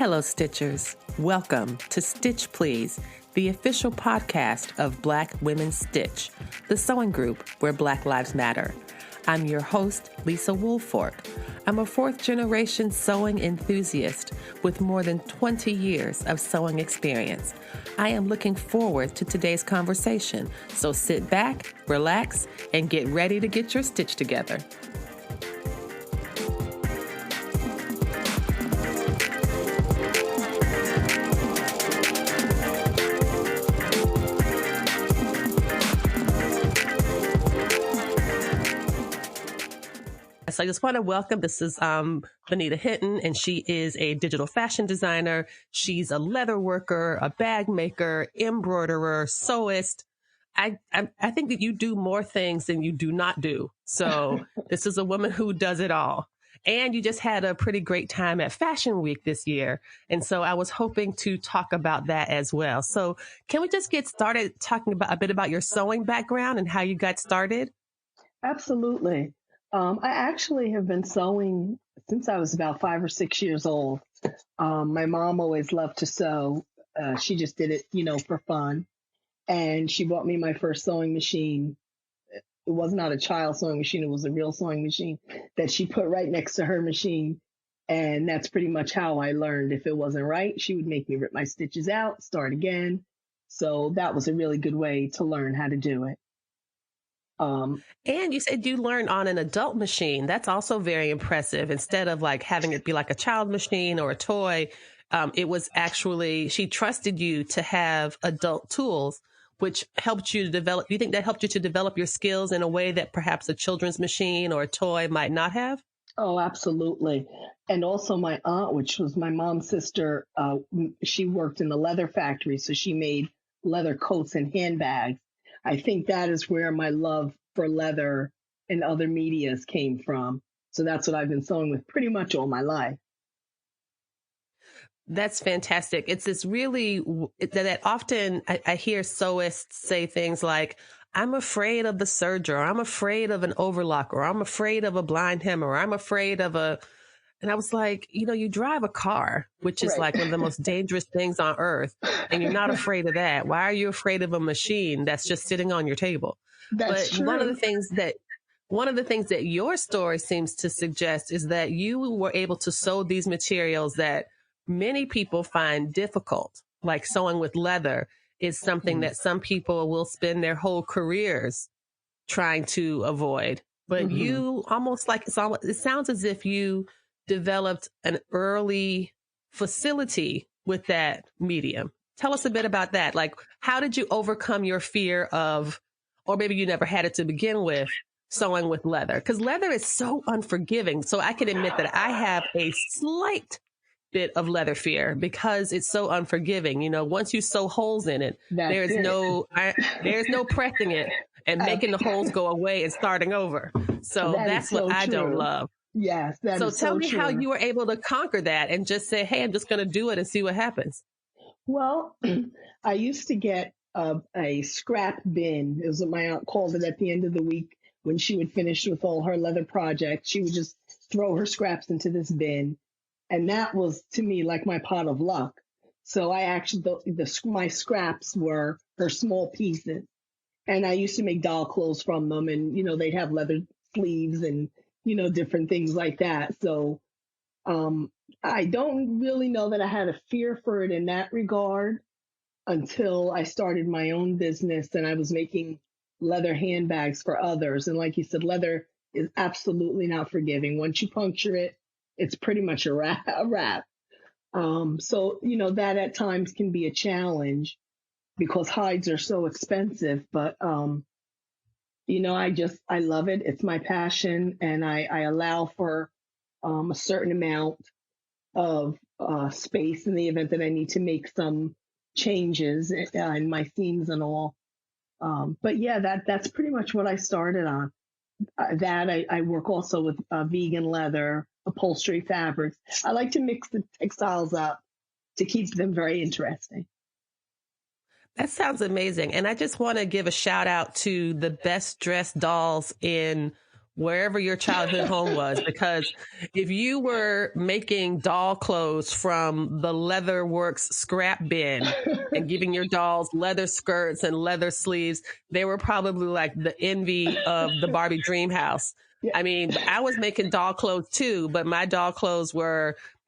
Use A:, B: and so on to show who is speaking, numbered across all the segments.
A: Hello, Stitchers. Welcome to Stitch Please, the official podcast of Black Women Stitch, the sewing group where Black Lives Matter. I'm your host, LisaWoolfork. I'm a fourth-generation sewing enthusiast with more than 20 years of sewing experience. I am looking forward to today's conversation, so sit back, relax, and get ready to get your stitch together. So I just want to welcome, this is Bonita Hinton, and she is a digital fashion designer. She's a leather worker, a bag maker, embroiderer, sewist. I think that you do more things than you do not do. So this is a woman who does it all. And you just had a pretty great time at Fashion Week this year. And so I was hoping to talk about that as well. So can we just get started talking about a bit about your sewing background and how you got started?
B: Absolutely. I actually have been sewing since I was about 5 or 6 years old. My mom always loved to sew. She just did it, for fun. And she bought me my first sewing machine. It was not a child sewing machine. It was a real sewing machine that she put right next to her machine. And that's pretty much how I learned. If it wasn't right, she would make me rip my stitches out, start again. So that was a really good way to learn how to do it.
A: And you said you learned on an adult machine. That's also very impressive. Instead of like having it be like a child machine or a toy, it was actually, she trusted you to have adult tools, which helped you to develop. Do you think that helped you to develop your skills in a way that perhaps a children's machine or a toy might not have?
B: Oh, absolutely. And also my aunt, which was my mom's sister, she worked in the leather factory. So she made leather coats and handbags. I think that is where my love for leather and other medias came from. So that's what I've been sewing with pretty much all my life.
A: That's fantastic. It's this really, that often I hear sewists say things like, I'm afraid of the serger, or I'm afraid of an overlock, or I'm afraid of a blind hem, or I'm afraid of and I was like, you drive a car, which is
B: Right.
A: like one of the most dangerous things on earth, and you're not afraid of that. Why are you afraid of a machine that's just sitting on your table?
B: That's
A: But
B: true.
A: one of the things that your story seems to suggest is that you were able to sew these materials that many people find difficult, like sewing with leather is something that some people will spend their whole careers trying to avoid. But you it sounds as if you developed an early facility with that medium. Tell us a bit about that. Like, how did you overcome your fear of, or maybe you never had it to begin with, sewing with leather? Because leather is so unforgiving. So I can admit that I have a slight bit of leather fear because it's so unforgiving. Once you sew holes in it, there's no pressing it and making the holes go away and starting over. So that's what I don't love.
B: Yes, that
A: so
B: is so
A: tell me
B: true.
A: how you were able to conquer that and just say, hey, I'm just going to do it and see what happens.
B: Well, I used to get a scrap bin. It was what my aunt called it at the end of the week when she would finish with all her leather projects. She would just throw her scraps into this bin. And that was, to me, like my pot of luck. So I actually, my scraps were her small pieces. And I used to make doll clothes from them. And, they'd have leather sleeves and, different things like that. So I don't really know that I had a fear for it in that regard until I started my own business and I was making leather handbags for others. And like you said, leather is absolutely not forgiving. Once you puncture it, it's pretty much a wrap. So, that at times can be a challenge because hides are so expensive. But, I love it. It's my passion. And I allow for a certain amount of space in the event that I need to make some changes in my seams and all. But yeah, that's pretty much what I started on. I work also with vegan leather, upholstery fabrics. I like to mix the textiles up to keep them very interesting.
A: That sounds amazing. And I just want to give a shout out to the best dressed dolls in wherever your childhood home was, because if you were making doll clothes from the leather works scrap bin and giving your dolls leather skirts and leather sleeves, they were probably like the envy of the Barbie dream house.
B: Yeah.
A: I mean, I was making doll clothes too, but my doll clothes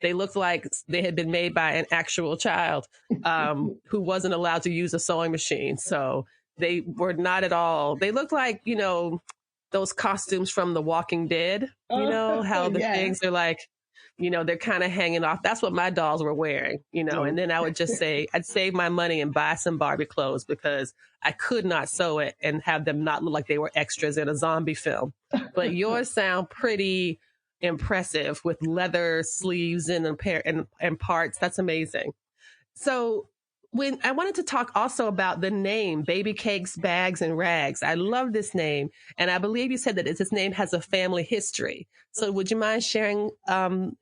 A: they looked like they had been made by an actual child who wasn't allowed to use a sewing machine. So they were not at all, they looked like, those costumes from The Walking Dead, how the
B: Yeah.
A: things are like, they're kind of hanging off. That's what my dolls were wearing, and then I would just say, I'd save my money and buy some Barbie clothes because I could not sew it and have them not look like they were extras in a zombie film. But yours sound pretty impressive with leather sleeves and parts. That's amazing. So when I wanted to talk also about the name Baby Cakes, Bags, and Rags. I love this name. And I believe you said that this name has a family history. So would you mind sharing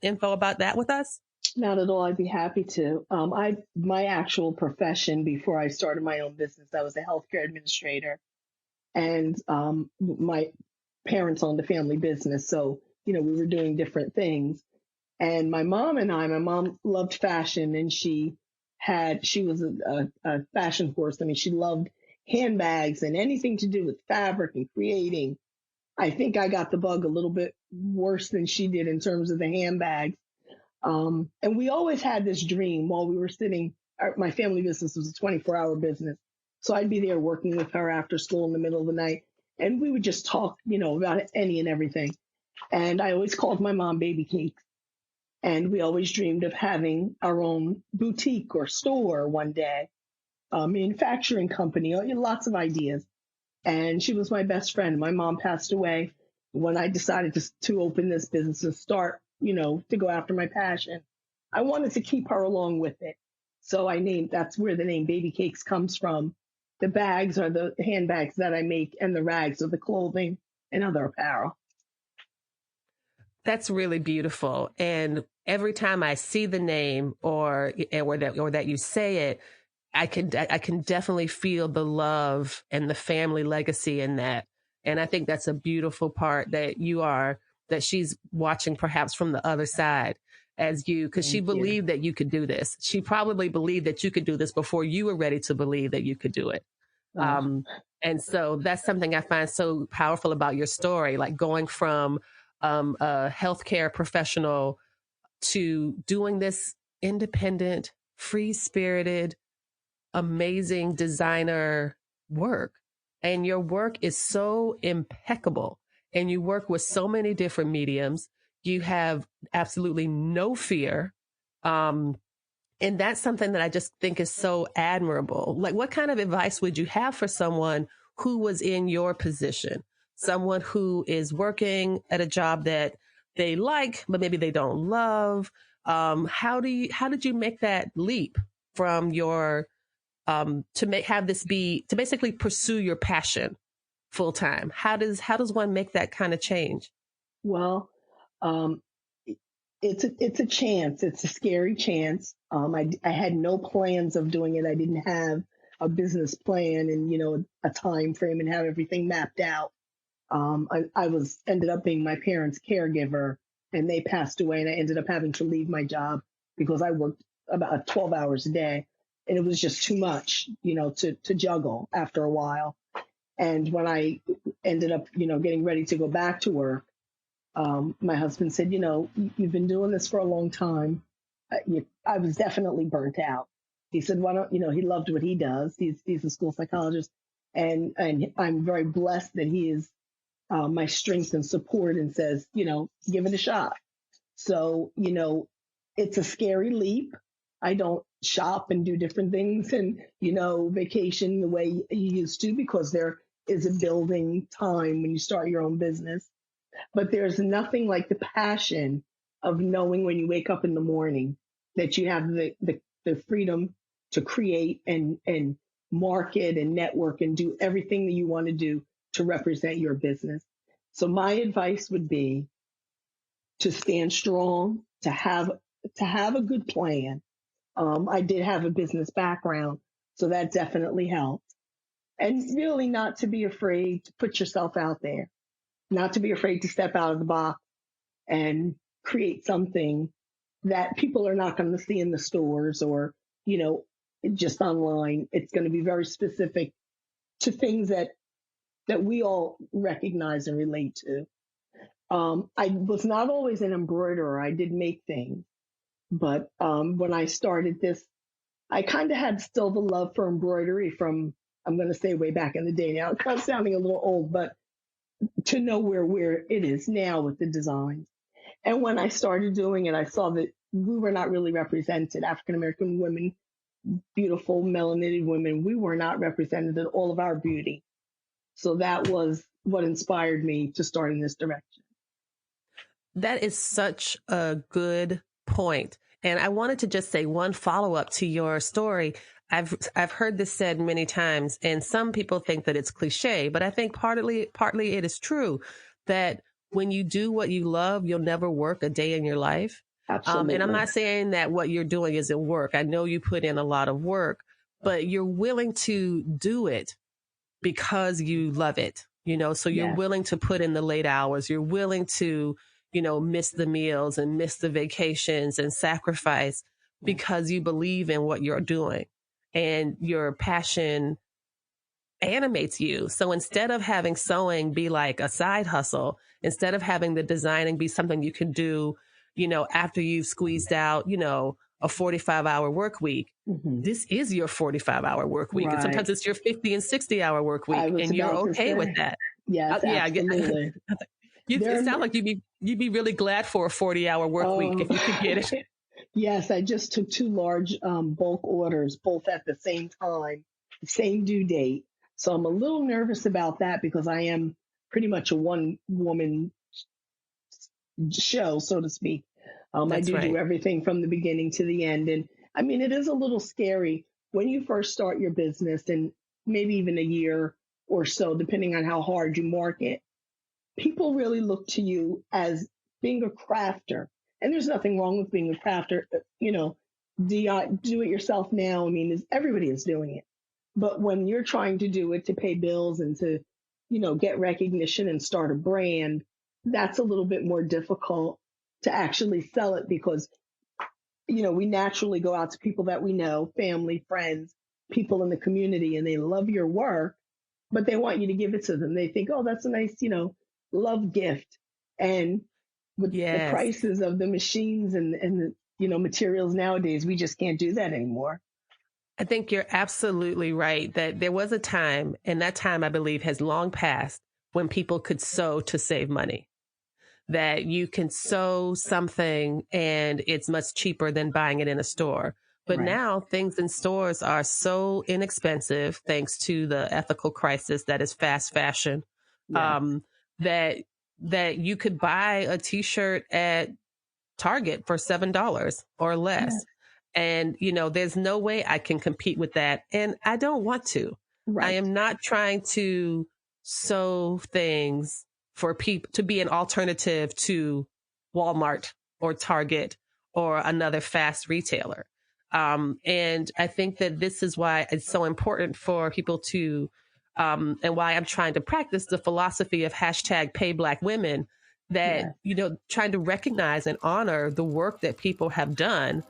A: info about that with us?
B: Not at all. I'd be happy to. My actual profession before I started my own business, I was a healthcare administrator, and my parents owned a family business, so we were doing different things. And my mom loved fashion, and she was a fashion horse. I mean, she loved handbags and anything to do with fabric and creating. I think I got the bug a little bit worse than she did in terms of the handbags. And we always had this dream while we were sitting. My family business was a 24-hour business. So I'd be there working with her after school in the middle of the night. And we would just talk, about any and everything. And I always called my mom Baby Cakes. And we always dreamed of having our own boutique or store one day, manufacturing company, lots of ideas. And she was my best friend. My mom passed away when I decided to open this business and start, to go after my passion. I wanted to keep her along with it. So that's where the name Baby Cakes comes from. The bags are the handbags that I make, and the rags are the clothing and other apparel.
A: That's really beautiful. And every time I see the name or that you say it, I can definitely feel the love and the family legacy in that. And I think that's a beautiful part that she's watching perhaps from the other side as because she believed that you could do this. She probably believed that you could do this before you were ready to believe that you could do it. And so that's something I find so powerful about your story, like going from a healthcare professional to doing this independent, free spirited, amazing designer work. And your work is so impeccable. And you work with so many different mediums. You have absolutely no fear. And that's something that I just think is so admirable. Like, what kind of advice would you have for someone who was in your position? Someone who is working at a job that they like, but maybe they don't love. How did you make that leap from your to basically pursue your passion full time? How does one make that kind of change?
B: Well, um, it's a chance. It's a scary chance. I had no plans of doing it. I didn't have a business plan and a time frame and have everything mapped out. I ended up being my parents' caregiver, and they passed away, and I ended up having to leave my job because I worked about 12 hours a day, and it was just too much, to juggle after a while. And when I ended up, getting ready to go back to work, my husband said, you've been doing this for a long time. I was definitely burnt out. He said, why don't, he loved what he does. He's a school psychologist. And I'm very blessed that he is my strength and support and says, give it a shot. So, it's a scary leap. I don't shop and do different things and, vacation the way you used to because there is a building time when you start your own business. But there's nothing like the passion of knowing when you wake up in the morning that you have the freedom to create and market and network and do everything that you want to do to represent your business. So my advice would be to stand strong, to have a good plan. I did have a business background, so that definitely helped. And really not to be afraid to put yourself out there. not to be afraid to step out of the box and create something that people are not going to see in the stores or, you know, just online. It's going to be very specific to things that we all recognize and relate to. I was not always an embroiderer. I did make things, but when I started this, I kind of had still the love for embroidery from, I'm going to say way back in the day now. It's kind of sounding a little old, but to know where it is now with the designs. And when I started doing it, I saw that we were not really represented. African American women, beautiful melanated women, we were not represented in all of our beauty. So that was what inspired me to start in this direction.
A: That is such a good point. And I wanted to just say one follow up to your story. I've heard this said many times, and some people think that it's cliche, but I think partly it is true that when you do what you love, you'll never work a day in your life.
B: Absolutely.
A: And I'm not saying that what you're doing isn't work. I know you put in a lot of work, but you're willing to do it because you love it, you know, so you're willing to put in the late hours. You're willing to, you know, miss the meals and miss the vacations and sacrifice because you believe in what you're doing and your passion animates you. So instead of having sewing be like a side hustle, instead of having the designing be something you can do, you know, after you've squeezed out, you know, a 45-hour work week, this is your 45-hour work week.
B: Right.
A: And sometimes it's your 50 and 60-hour work week, and you're okay with that.
B: Yes, absolutely.
A: It sounds like you'd be really glad for a 40-hour work week if you could get it.
B: Yes, I just took 2 large bulk orders, both at the same time, the same due date. So I'm a little nervous about that because I am pretty much a one-woman show, so to speak. I do everything from the beginning to the end. And I mean, it is a little scary when you first start your business and maybe even a year or so, depending on how hard you market. People really look to you as being a crafter. And there's nothing wrong with being a crafter. You know, do it yourself now. I mean, everybody is doing it. But when you're trying to do it to pay bills and to, you know, get recognition and start a brand, that's a little bit more difficult to actually sell it because, you know, we naturally go out to people that we know, family, friends, people in the community, and they love your work, but they want you to give it to them. They think, oh, that's a nice, you know, love gift. And with the prices of the machines and the, you know, materials nowadays, we just can't do that anymore.
A: I think you're absolutely right that there was a time, and that time I believe has long passed, when people could sew to save money. That you can sew something and it's much cheaper than buying it in a store. But now things in stores are so inexpensive, thanks to the ethical crisis that is fast fashion, that you could buy a t-shirt at Target for $7 or less. And, you know, there's no way I can compete with that. And I don't want to. I am not trying to sew things for people to be an alternative to Walmart or Target or another fast retailer. And I think that this is why it's so important for people to, and why I'm trying to practice the philosophy of #PayBlackWomen, that, you know, trying to recognize and honor the work that people have done.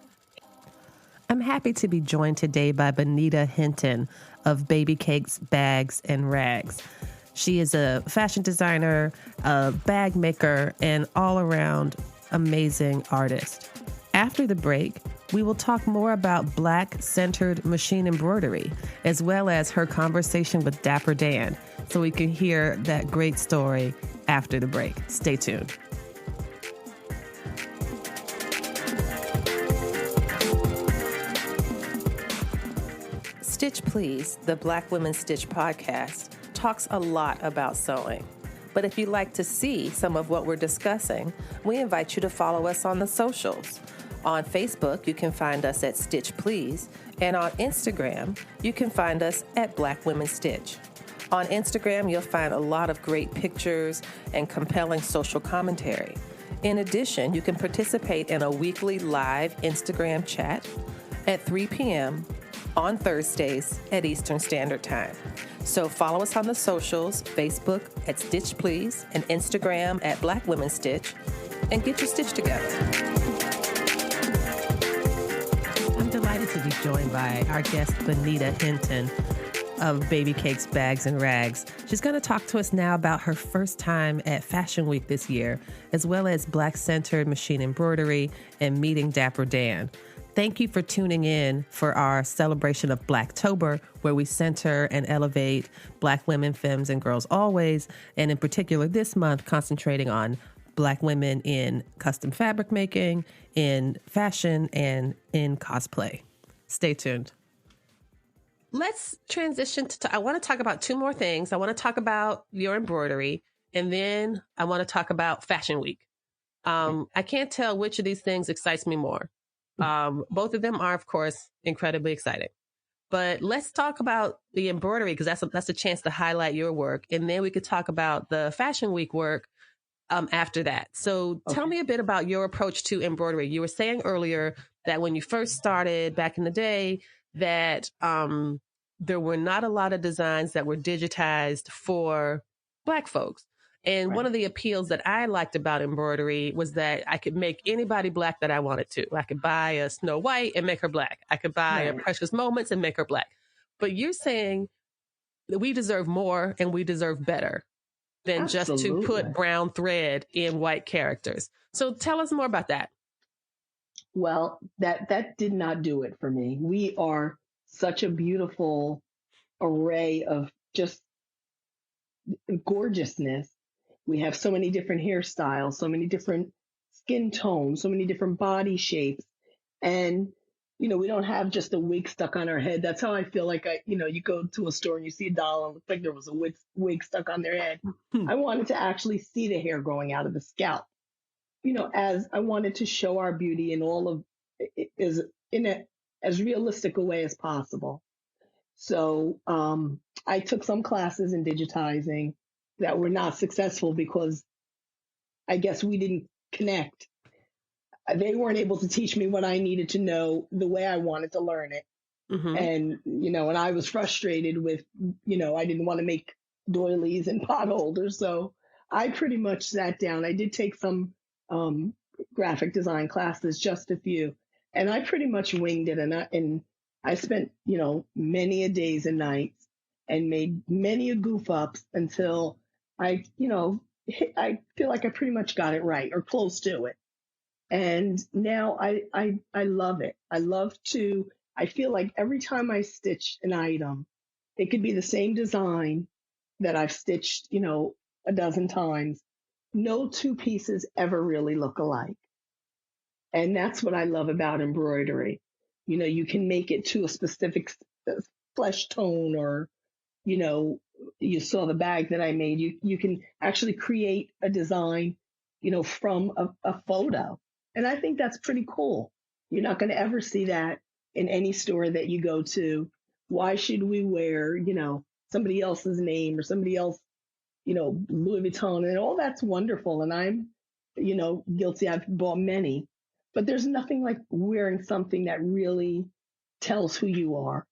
A: I'm happy to be joined today by Bonita Hinton of Baby Cakes, Bags, and Rags. She is a fashion designer, a bag maker, and all-around amazing artist. After the break, we will talk more about Black-centered machine embroidery, as well as her conversation with Dapper Dan, so we can hear that great story after the break. Stay tuned. Stitch Please, the Black Women Stitch podcast, talks a lot about sewing. But if you'd like to see some of what we're discussing, we invite you to follow us on the socials. On Facebook, you can find us at Stitch Please, and on Instagram, you can find us at Black Women Stitch. On Instagram, you'll find a lot of great pictures and compelling social commentary. In addition, you can participate in a weekly live Instagram chat at 3 p.m. on Thursdays at Eastern Standard Time. So follow us on the socials, Facebook at Stitch Please and Instagram at Black Women Stitch, and get your stitch together. I'm delighted to be joined by our guest, Bonita Hinton of Baby Cakes, Bags, and Rags. She's going to talk to us now about her first time at Fashion Week this year, as well as Black-centered machine embroidery and meeting Dapper Dan. Thank you for tuning in for our celebration of Blacktober, where we center and elevate Black women, femmes, and girls always, and in particular this month, concentrating on Black women in custom fabric making, in fashion, and in cosplay. Stay tuned. Let's transition to, I want to talk about two more things. I want to talk about your embroidery, and then I want to talk about Fashion Week. I can't tell which of these things excites me more. Both of them are, of course, incredibly exciting. But let's talk about the embroidery, because that's a chance to highlight your work. And then we could talk about the Fashion Week work after that. So tell me a bit about your approach to embroidery. You were saying earlier that when you first started back in the day, that there were not a lot of designs that were digitized for Black folks. And one of the appeals that I liked about embroidery was that I could make anybody Black that I wanted to. I could buy a Snow White and make her Black. I could buy a Precious Moments and make her Black. But you're saying that we deserve more and we deserve better than just to put brown thread in white characters. So tell us more about that.
B: Well, that did not do it for me. We are such a beautiful array of just gorgeousness. We have so many different hairstyles, so many different skin tones, so many different body shapes. And, we don't have just a wig stuck on our head. That's how I feel like you go to a store and you see a doll and it looks like there was a wig stuck on their head. I wanted to actually see the hair growing out of the scalp. As I wanted to show our beauty in all of is in as realistic a way as possible. So I took some classes in digitizing that were not successful because I guess we didn't connect. They weren't able to teach me what I needed to know the way I wanted to learn it. Mm-hmm. And, and I was frustrated with, I didn't want to make doilies and pot holders. So I pretty much sat down. I did take some graphic design classes, just a few, and I pretty much winged it. And I spent, many a days and nights and made many a goof ups until I feel like I pretty much got it right or close to it. And now I love it. I feel like every time I stitch an item, it could be the same design that I've stitched, a dozen times. No two pieces ever really look alike. And that's what I love about embroidery. You can make it to a specific flesh tone, or, you saw the bag that I made. You can actually create a design, from a photo. And I think that's pretty cool. You're not going to ever see that in any store that you go to. Why should we wear, somebody else's name or somebody else, Louis Vuitton, and all that's wonderful. And I'm, guilty. I've bought many, but there's nothing like wearing something that really tells who you are.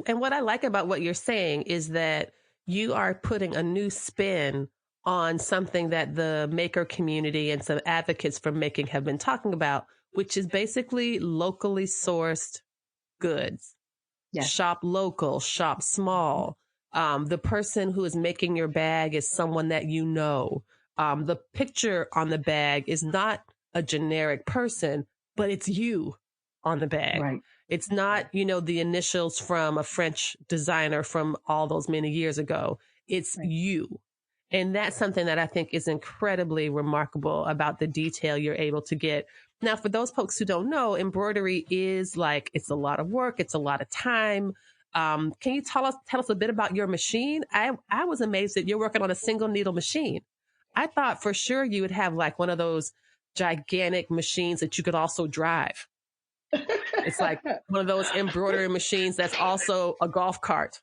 A: And what I like about what you're saying is that you are putting a new spin on something that the maker community and some advocates for making have been talking about, which is basically locally sourced goods. Yes. Shop local, shop small. The person who is making your bag is someone that you know. The picture on the bag is not a generic person, but it's you on the bag. Right. It's not, the initials from a French designer from all those many years ago. It's you. And that's something that I think is incredibly remarkable about the detail you're able to get. Now, for those folks who don't know, embroidery is it's a lot of work. It's a lot of time. Can you tell us a bit about your machine? I was amazed that you're working on a single needle machine. I thought for sure you would have one of those gigantic machines that you could also drive. It's like one of those embroidery machines that's also a golf cart.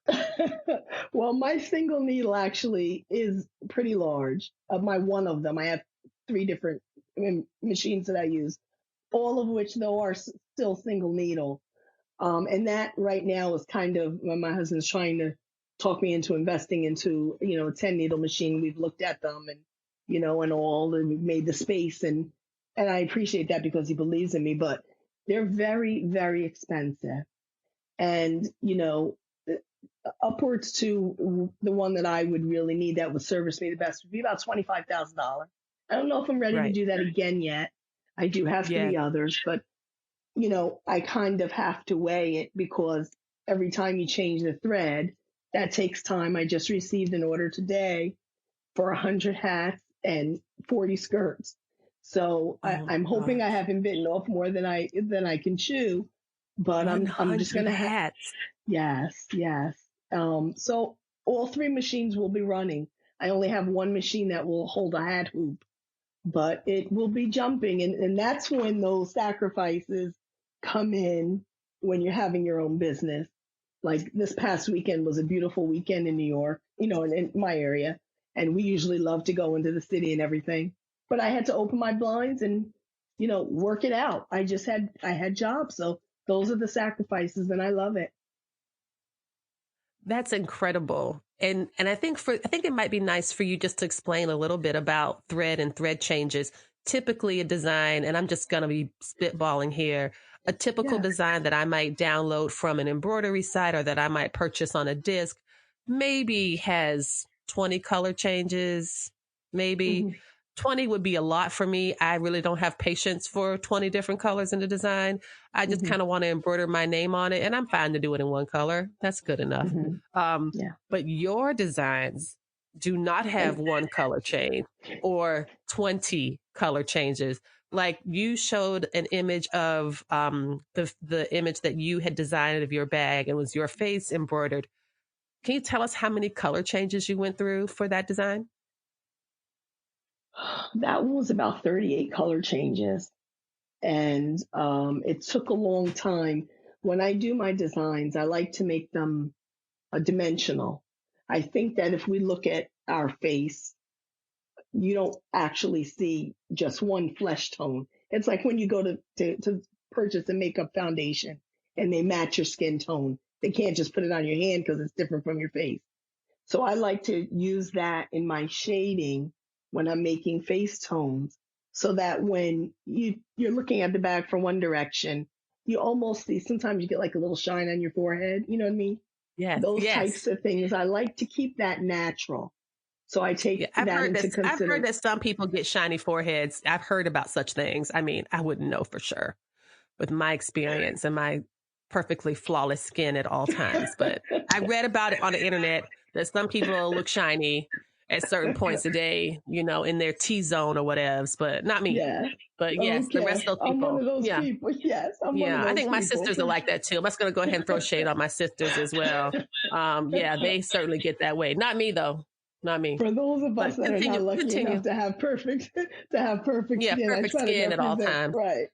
B: Well, my single needle actually is pretty large. One of them, I have 3 different machines that I use, all of which though are still single needle. And that right now is kind of my husband's trying to talk me into investing into, a 10 needle machine. We've looked at them and, and all, and we've made the space, and I appreciate that because he believes in me, but they're very, very expensive. And, upwards to the one that I would really need that would service me the best would be about $25,000. I don't know if I'm ready to
A: Right.
B: do that again yet. I do have
A: Yeah.
B: 3 others, but I kind of have to weigh it because every time you change the thread, that takes time. I just received an order today for 100 hats and 40 skirts. So
A: Oh
B: I'm
A: my
B: hoping I
A: gosh.
B: haven't bitten off more than I can chew, but I'm just
A: 100
B: gonna
A: hats.
B: yes, yes. So all 3 machines will be running. I only have one machine that will hold a hat hoop, but it will be jumping. And that's when those sacrifices come in when you're having your own business. Like this past weekend was a beautiful weekend in New York, in my area. And we usually love to go into the city and everything. But I had to open my blinds and, work it out. I had jobs. So those are the sacrifices and I love it.
A: That's incredible. And I think it might be nice for you just to explain a little bit about thread and thread changes. Typically a design, and I'm just going to be spitballing here, a typical
B: Yeah.
A: design that I might download from an embroidery site or that I might purchase on a disc maybe has 20 color changes, maybe
B: Hmm.
A: 20 would be a lot for me. I really don't have patience for 20 different colors in the design. I just
B: Hmm.
A: kind of want to embroider my name on it, and I'm fine to do it in one color. That's good enough.
B: Hmm.
A: Um,
B: Yeah.
A: but your designs do not have
B: And
A: one color chain or 20 color changes. Like you showed an image of the image that you had designed of your bag and was your face embroidered. Can you tell us how many color changes you went through for that design?
B: that one was about 38 color changes. And it took a long time. When I do my designs, I like to make them dimensional. I think that if we look at our face, you don't actually see just one flesh tone. It's like when you go to purchase a makeup foundation and they match your skin tone. They can't just put it on your hand because it's different from your face. So I like to use that in my shading when I'm making face tones so that when you're looking at the bag from one direction, you almost see, sometimes you get like a little shine on your forehead. You know what I mean?
A: Yes,
B: Those
A: yes.
B: types of things. I like to keep that natural. So I
A: Yeah,
B: take that into
A: I've heard
B: consideration.
A: that some people get shiny foreheads. I've heard about such things. I mean, I wouldn't know for sure with my experience and my perfectly flawless skin at all times. But I read about it on the internet that some people look shiny at certain points a day, in their T zone or whatever, but not me.
B: Yeah.
A: But yes, the rest
B: Okay.
A: of those
B: I'm one
A: people.
B: of those
A: Yeah.
B: people. Yes. I'm one of
A: Yeah. I
B: those
A: think my
B: people.
A: sisters are like that too. I'm just going to go ahead and throw shade on my sisters as well. Yeah, they certainly get that way. Not me though. Not me.
B: For those of us
A: But
B: that are not lucky enough
A: continue.
B: to have perfect
A: Yeah,
B: skin, I
A: perfect
B: try to
A: skin at all
B: represent
A: times.
B: right.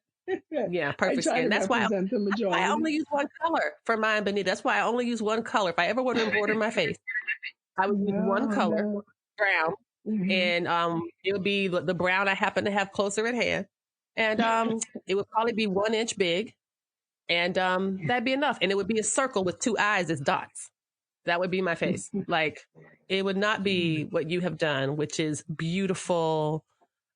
A: Yeah,
B: I
A: perfect
B: try
A: skin.
B: to represent the
A: That's why I
B: majority.
A: only use one color for mine, Bonita. That's why I only use one color. If I ever were to embroider my face, I would use one
B: No,
A: color,
B: no.
A: brown,
B: Hmm.
A: and it would be the brown I happen to have closer at hand, and it would probably be 1 inch big, and that'd be enough. And it would be a circle with two eyes as dots. That would be my face. Like it would not be what you have done, which is beautiful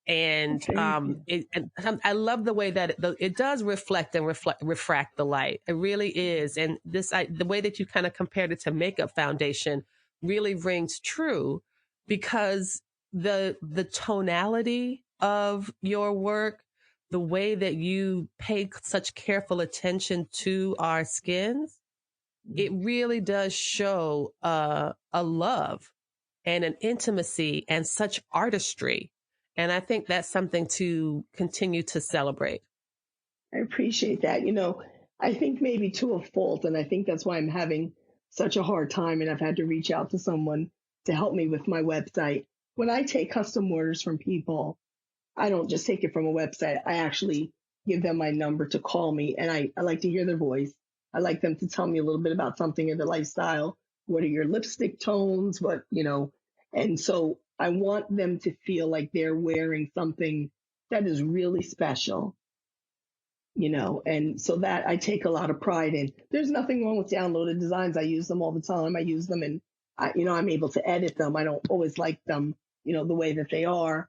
A: and
B: Thank you.
A: I love the way that it does reflect and refract the light. It really is, and the way that you kind of compared it to makeup foundation really rings true because the tonality of your work, the way that you pay such careful attention to our skins, it really does show a love and an intimacy and such artistry. And I think that's something to continue to celebrate.
B: I appreciate that. I think maybe to a fault, and I think that's why I'm having such a hard time, and I've had to reach out to someone to help me with my website. When I take custom orders from people, I don't just take it from a website. I actually give them my number to call me, and I like to hear their voice. I like them to tell me a little bit about something in their lifestyle. What are your lipstick tones? And so I want them to feel like they're wearing something that is really special. and so that I take a lot of pride in. There's nothing wrong with downloaded designs. I use them all the time. I use them and I'm able to edit them. I don't always like them, the way that they are.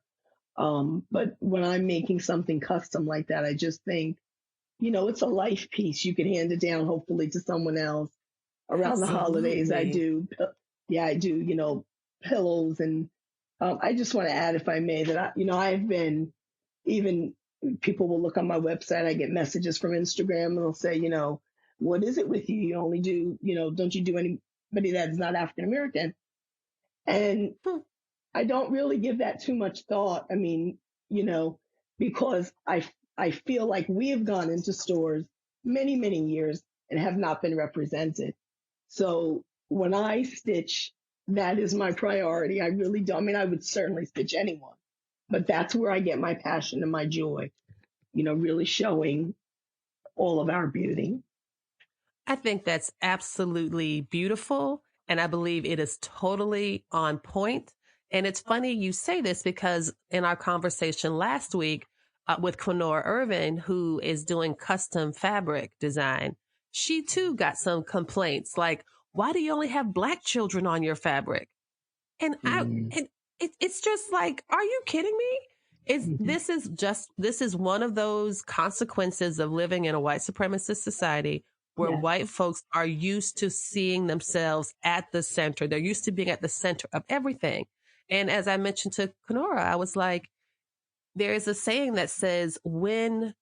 B: But when I'm making something custom like that, I just think, it's a life piece. You could hand it down, hopefully, to someone else around the holidays. I
A: Absolutely.
B: do. Yeah, I do, pillows. And I just want to add, if I may, that, I've been even people will look on my website. I get messages from Instagram and they'll say, what is it with you? You only do, don't you do anybody that's not African American? And
A: Hmm.
B: I don't really give that too much thought. I mean, you know, because I feel like we have gone into stores many, many years and have not been represented. So when I stitch, that is my priority. I really don't. I mean, I would certainly stitch anyone, but that's where I get my passion and my joy, really showing all of our beauty.
A: I think that's absolutely beautiful. And I believe it is totally on point. And it's funny you say this because in our conversation last week with Quinora Irvin, who is doing custom fabric design, she too got some complaints like, why do you only have Black children on your fabric? And
B: Mm-hmm.
A: it's just like, are you kidding me? This is one of those consequences of living in a white supremacist society where
B: Yes.
A: white folks are used to seeing themselves at the center. They're used to being at the center of everything. And as I mentioned to Kenora, I was like, there is a saying that says, when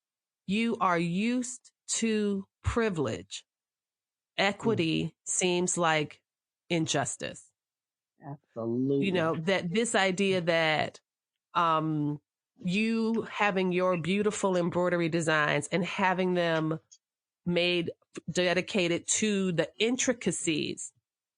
A: you are used to privilege,
B: Mm,
A: equity seems like injustice.
B: absolutely.
A: That this idea that um, you having your beautiful embroidery designs and having them made dedicated to the intricacies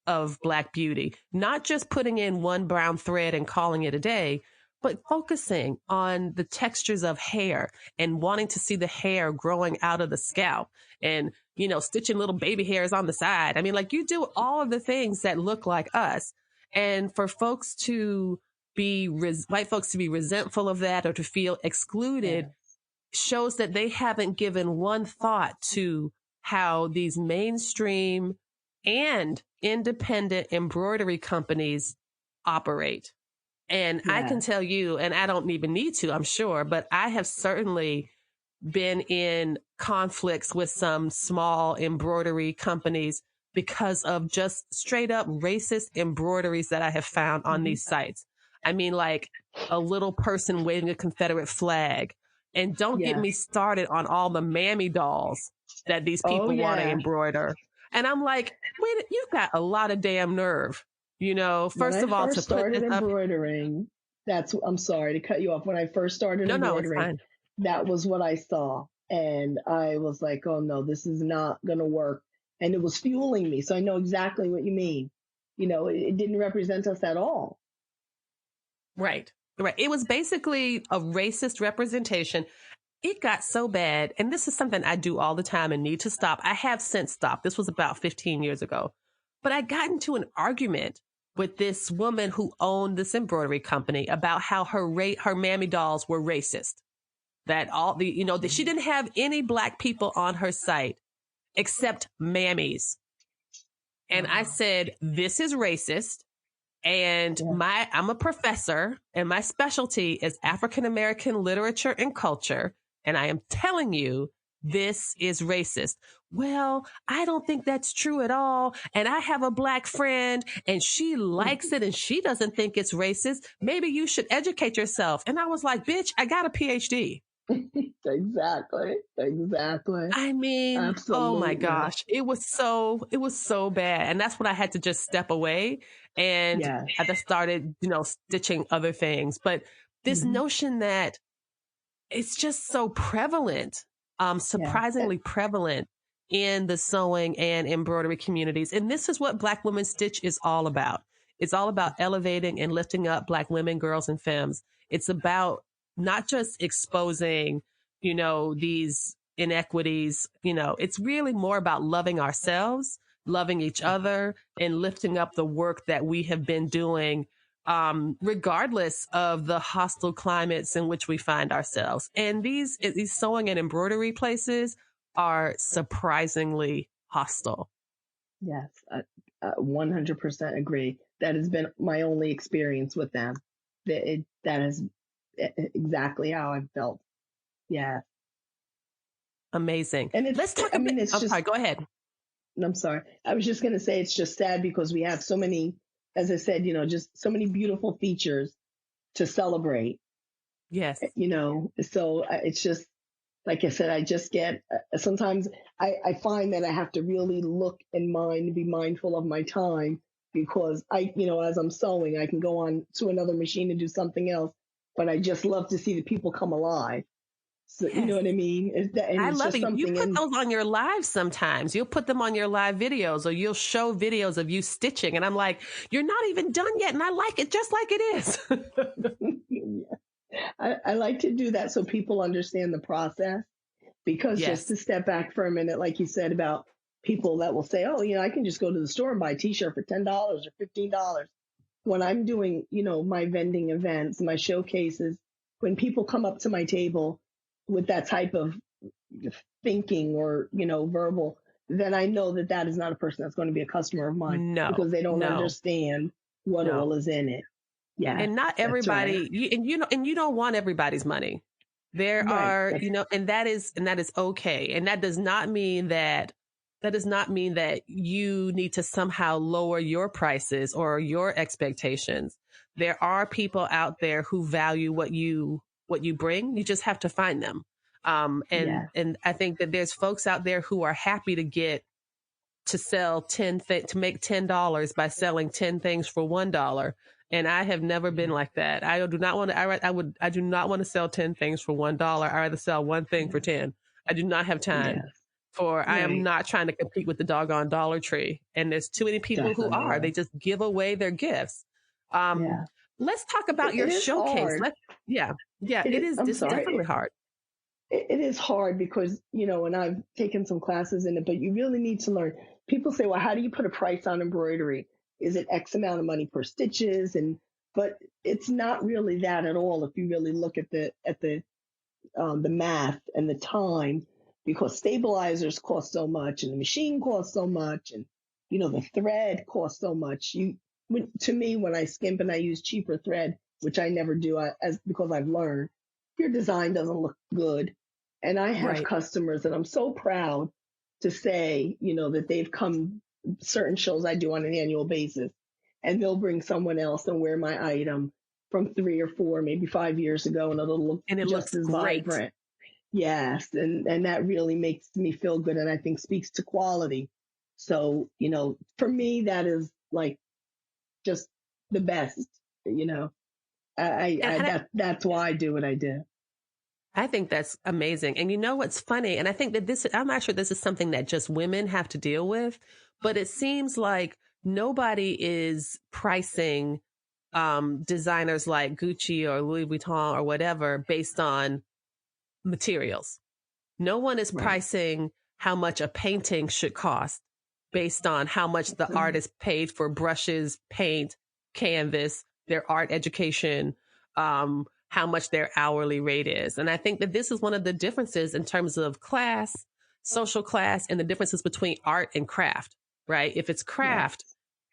A: of Black beauty, not just putting in one brown thread and calling it a day, but focusing on the textures of hair and wanting to see the hair growing out of the scalp and, stitching little baby hairs on the side. I mean, like you do all of the things that look like us. And for folks to white folks to be resentful of that or to feel excluded
B: Yes.
A: shows that they haven't given one thought to how these mainstream and independent embroidery companies operate. And I can
B: Yes.
A: tell you, and I don't even need to, I'm sure, but I have certainly been in conflicts with some small embroidery companies because of just straight up racist embroideries that I have found on
B: Mhm.
A: these sites. I mean, like a little person waving a Confederate flag. And don't get me
B: Yes.
A: started on all the mammy dolls that these
B: Oh,
A: people want to
B: yeah.
A: embroider. And I'm like, wait, you've got a lot of damn nerve.
B: When
A: First
B: I
A: of all,
B: first
A: to put
B: started
A: this up.
B: embroidering, I'm sorry to cut you off. When I first started
A: No, no, it's
B: embroidering,
A: fine.
B: that was what I saw. And I was like, oh no, this is not going to work. And it was fueling me. So I know exactly what you mean. It didn't represent us at all.
A: Right. Right. It was basically a racist representation. It got so bad. And this is something I do all the time and need to stop. I have since stopped. This was about 15 years ago. But I got into an argument with this woman who owned this embroidery company about how her mammy dolls were racist. That all that she didn't have any Black people on her site except mammies. And I
B: Wow.
A: said, this is racist. And
B: Yes.
A: I'm a professor and my specialty is African American literature and culture. And I am telling you, this is racist. Well, I don't think that's true at all. And I have a Black friend and she likes it and she doesn't think it's racist. Maybe you should educate yourself. And I was like, bitch, I got a PhD.
B: Exactly. Exactly.
A: I mean, oh my
B: Absolutely.
A: gosh, it was so bad. And that's when I had to just step away and
B: Yes.
A: I just started, stitching other things. But this
B: Mhm.
A: notion that it's just so prevalent,
B: Yes.
A: surprisingly prevalent in the sewing and embroidery communities. And this is what Black Women Stitch is all about. It's all about elevating and lifting up Black women, girls, and femmes. It's about not just exposing, these inequities, it's really more about loving ourselves, loving each other, and lifting up the work that we have been doing regardless of the hostile climates in which we find ourselves. And these sewing and embroidery places are surprisingly hostile.
B: Yes, 100% agree. That has been my only experience with them. That is exactly how I've felt. Yeah.
A: Amazing.
B: And
A: Let's talk
B: I
A: a bit.
B: mean, it's
A: I'm sorry,
B: just,
A: go ahead.
B: I'm sorry. I was just going to say it's just sad because we have so many, as I said, just so many beautiful features to celebrate,
A: Yes.
B: So it's just, like I said, I just get, sometimes I find that I have to really look and be mindful of my time because as I'm sewing, I can go on to another machine and do something else, but I just love to see the people come alive. So, you know
A: Yes.
B: what I mean? And
A: I
B: it's
A: love
B: just
A: it. You
B: something
A: put
B: in,
A: those on your live sometimes. You'll put them on your live videos or you'll show videos of you stitching. And I'm like, you're not even done yet. And I like it just like it is.
B: I like to do that so people understand the process. Because just
A: Yes.
B: to step back for a minute, like you said about people that will say, oh, I can just go to the store and buy a t-shirt for $10 or $15. When I'm doing, my vending events, my showcases, when people come up to my table with that type of thinking or, verbal, then I know that that is not a person that's going to be a customer of mine
A: No,
B: because they don't
A: no,
B: understand what
A: no.
B: all is in it. Yeah,
A: And not
B: that's right.
A: everybody, and you don't want everybody's money. There
B: Right.
A: are, and that is okay. And that does not mean that you need to somehow lower your prices or your expectations. There are people out there who value what you bring. You just have to find them. And
B: Yeah.
A: and I think that there's folks out there who are happy to sell to make $10 by selling 10 things for $1. And I have never been like that. I do not want to, I do not want to sell 10 things for $1. I rather sell one thing for 10. I do not have time
B: Yes.
A: I am
B: Right.
A: not trying to compete with the doggone Dollar Tree. And there's too many people who are, they
B: Definitely.
A: just give away their gifts. Um,
B: Yeah.
A: let's talk about your
B: It is
A: showcase.
B: hard.
A: Yeah. Yeah.
B: I'm
A: It's
B: sorry.
A: definitely hard.
B: It is hard because, and I've taken some classes in it, but you really need to learn. People say, well, how do you put a price on embroidery? Is it X amount of money per stitches? But it's not really that at all. If you really look at the math and the time, because stabilizers cost so much and the machine costs so much and, the thread costs so much. To me, when I skimp and I use cheaper thread, which I never do because I've learned, your design doesn't look good. And I have
A: Right.
B: customers that I'm so proud to say, that they've come certain shows I do on an annual basis and they'll bring someone else and wear my item from 3 or 4, maybe 5 years ago, and it'll look
A: And it
B: just
A: looks
B: as
A: great.
B: vibrant. Yes, and that really makes me feel good, and I think speaks to quality. So, for me, that is like just the best. You know,
A: And, and
B: that's why I do what I do.
A: I think that's amazing. And you know what's funny? And I think that I'm not sure this is something that just women have to deal with, but it seems like nobody is pricing designers like Gucci or Louis Vuitton or whatever based on materials. No one is
B: Right.
A: pricing how much a painting should cost based on how much the artist paid for brushes, paint, canvas, their art education, how much their hourly rate is. And I think that this is one of the differences in terms of class, social class, and the differences between art and craft, right? If it's
B: Yes.
A: craft,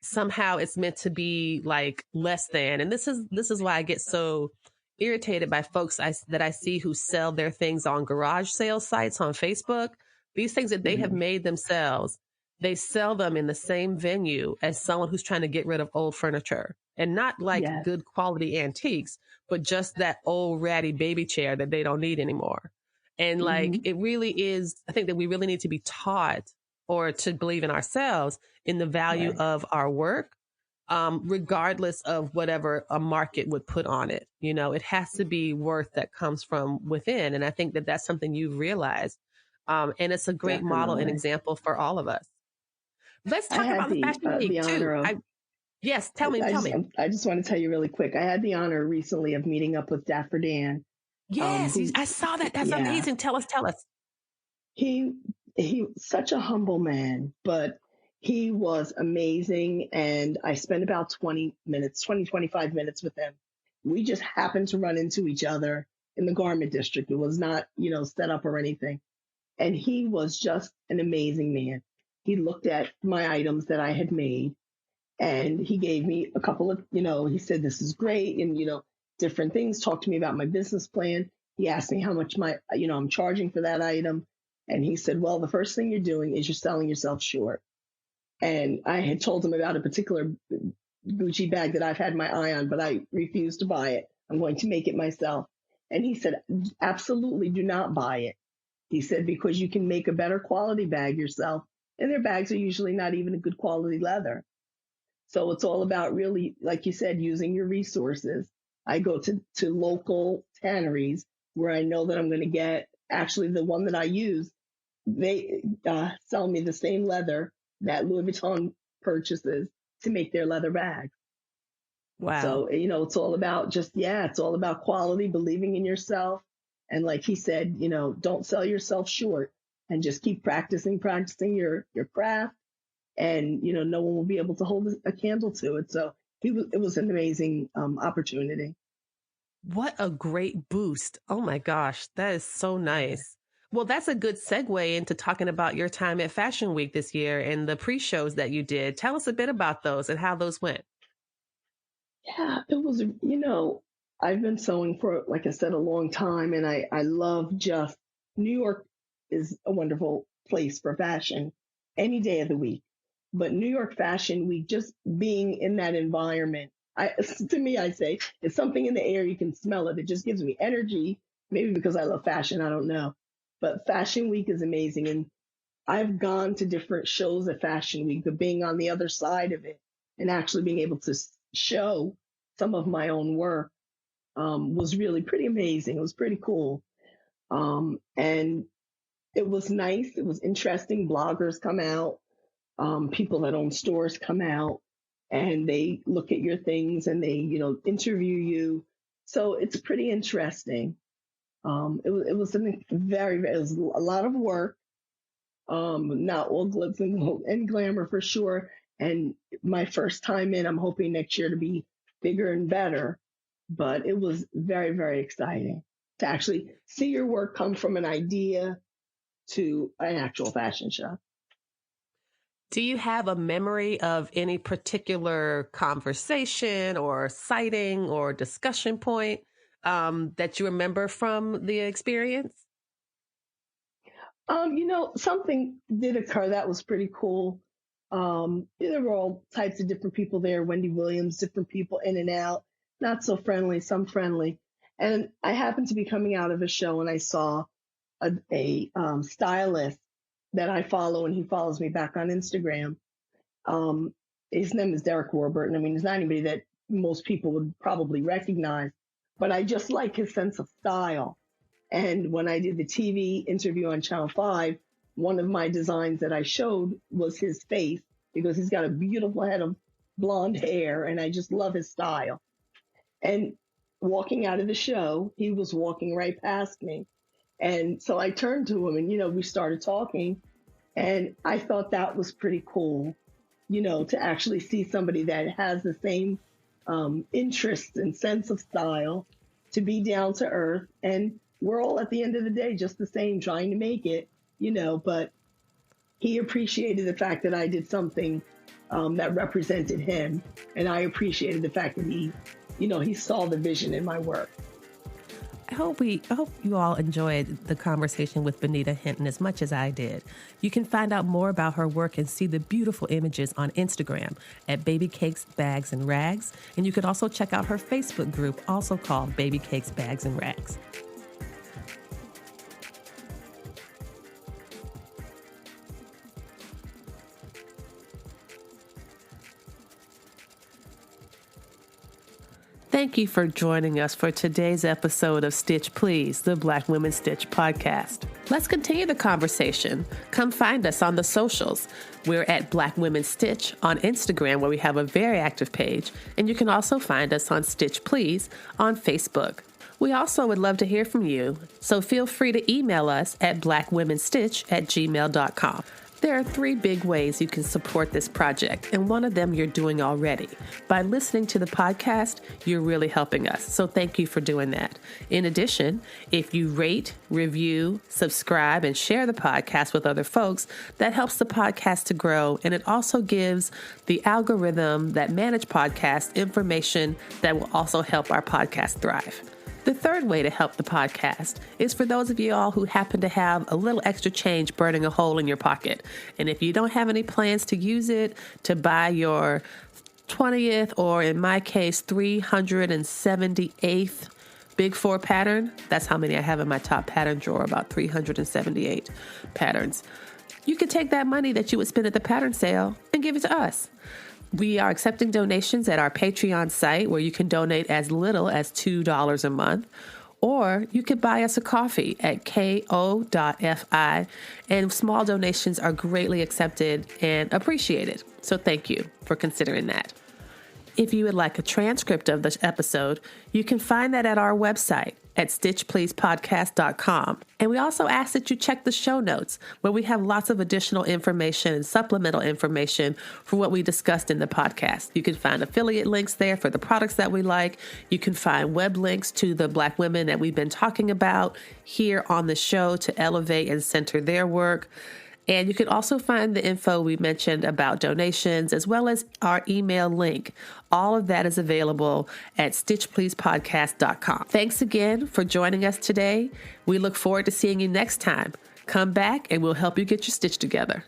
A: somehow it's meant to be like less than. And this is why I get so irritated by folks that I see who sell their things on garage sale sites on Facebook. These things that they have
B: Hmm.
A: made themselves, they sell them in the same venue as someone who's trying to get rid of old furniture and not like
B: Yes.
A: good quality antiques, but just that old ratty baby chair that they don't need anymore. And like,
B: Hmm.
A: it really is, I think that we really need to be taught or to believe in ourselves in the value
B: Right.
A: of our work, regardless of whatever a market would put on it. It has to be worth that comes from within. And I think that that's something you've realized. And it's a great model and
B: Definitely.
A: example for all of us. Let's
B: I
A: talk
B: had
A: about the Fashion
B: the
A: Week
B: honor
A: too.
B: of.
A: Yes, tell me,
B: I
A: tell
B: just
A: me.
B: I just want to tell you really quick. I had the honor recently of meeting up with Dapper Dan.
A: Yes,
B: Who
A: I saw that. That's
B: Yeah,
A: amazing. Tell us, tell us.
B: he he such a humble man, but He was amazing. And I spent about 25 minutes with him. We just happened to run into each other in the garment district. It was not, set up or anything. And he was just an amazing man. He looked at my items that I had made and he gave me a couple of, he said, this is great. And, different things, talked to me about my business plan. He asked me how much I'm charging for that item. And he said, well, the first thing you're doing is you're selling yourself short. And I had told him about a particular Gucci bag that I've had my eye on, but I refused to buy it. I'm going to make it myself. And he said, absolutely do not buy it. He said, because you can make a better quality bag yourself. And their bags are usually not even a good quality leather. So it's all about really, like you said, using your resources. I go to local tanneries where I know that I'm going to get, actually the one that I use, they sell me the same leather that Louis Vuitton purchases to make their leather bags.
A: Wow.
B: So, it's all about it's all about quality, believing in yourself. And like he said, don't sell yourself short and just keep practicing your craft. And, no one will be able to hold a candle to it. So it was an amazing opportunity.
A: What a great boost. Oh my gosh, that is so nice. Well, that's a good segue into talking about your time at Fashion Week this year and the pre-shows that you did. Tell us a bit about those and how those went.
B: Yeah, it was, I've been sewing for, like I said, a long time. And I love just New York is a wonderful place for fashion any day of the week. But New York Fashion Week, just being in that environment, to me, I say it's something in the air. You can smell it. It just gives me energy. Maybe because I love fashion, I don't know. But Fashion Week is amazing. And I've gone to different shows at Fashion Week, but being on the other side of it and actually being able to show some of my own work was really pretty amazing. It was pretty cool. And it was nice. It was interesting. Bloggers come out, people that own stores come out, and they look at your things and they, interview you. So it's pretty interesting. It was it was a lot of work. Not all glitz and glamour for sure. And my first time in, I'm hoping next year to be bigger and better. But it was very, very exciting to actually see your work come from an idea to an actual fashion show.
A: Do you have a memory of any particular conversation or sighting or discussion point that you remember from the experience?
B: Something did occur that was pretty cool. There were all types of different people there. Wendy Williams, different people in and out, not so friendly, some friendly. And I happened to be coming out of a show and I saw a stylist that I follow and he follows me back on Instagram. His name is Derek Warburton. I mean, he's not anybody that most people would probably recognize, but I just like his sense of style. And when I did the TV interview on Channel 5, one of my designs that I showed was his face because he's got a beautiful head of blonde hair and I just love his style. And walking out of the show, he was walking right past me. And so I turned to him and, we started talking and I thought that was pretty cool, to actually see somebody that has the same interests and sense of style, to be down to earth. And we're all at the end of the day just the same, trying to make it, but he appreciated the fact that I did something that represented him. And I appreciated the fact that he saw the vision in my work.
A: I hope you all enjoyed the conversation with Bonita Hinton as much as I did. You can find out more about her work and see the beautiful images on Instagram at Baby Cakes, Bags, and Rags. And you could also check out her Facebook group, also called Baby Cakes, Bags, and Rags. Thank you for joining us for today's episode of Stitch Please, the Black Women Stitch podcast. Let's continue the conversation. Come find us on the socials. We're at Black Women Stitch on Instagram, where we have a very active page, and you can also find us on Stitch Please on Facebook. We also would love to hear from you, so feel free to email us at blackwomenstitch@gmail.com. There are 3 big ways you can support this project, and one of them you're doing already. By listening to the podcast, you're really helping us, so thank you for doing that. In addition, if you rate, review, subscribe, and share the podcast with other folks, that helps the podcast to grow, and it also gives the algorithm that manage podcasts information that will also help our podcast thrive. The third way to help the podcast is for those of you all who happen to have a little extra change burning a hole in your pocket. And if you don't have any plans to use it to buy your 20th, or in my case, 378th Big 4 pattern, that's how many I have in my top pattern drawer, about 378 patterns. You could take that money that you would spend at the pattern sale and give it to us. We are accepting donations at our Patreon site, where you can donate as little as $2 a month, or you could buy us a coffee at ko.fi, and small donations are greatly accepted and appreciated. So thank you for considering that. If you would like a transcript of this episode, you can find that at our website at stitchpleasepodcast.com. And we also ask that you check the show notes, where we have lots of additional information and supplemental information for what we discussed in the podcast. You can find affiliate links there for the products that we like. You can find web links to the Black women that we've been talking about here on the show to elevate and center their work. And you can also find the info we mentioned about donations, as well as our email link. All of that is available at stitchpleasepodcast.com. Thanks again for joining us today. We look forward to seeing you next time. Come back and we'll help you get your stitch together.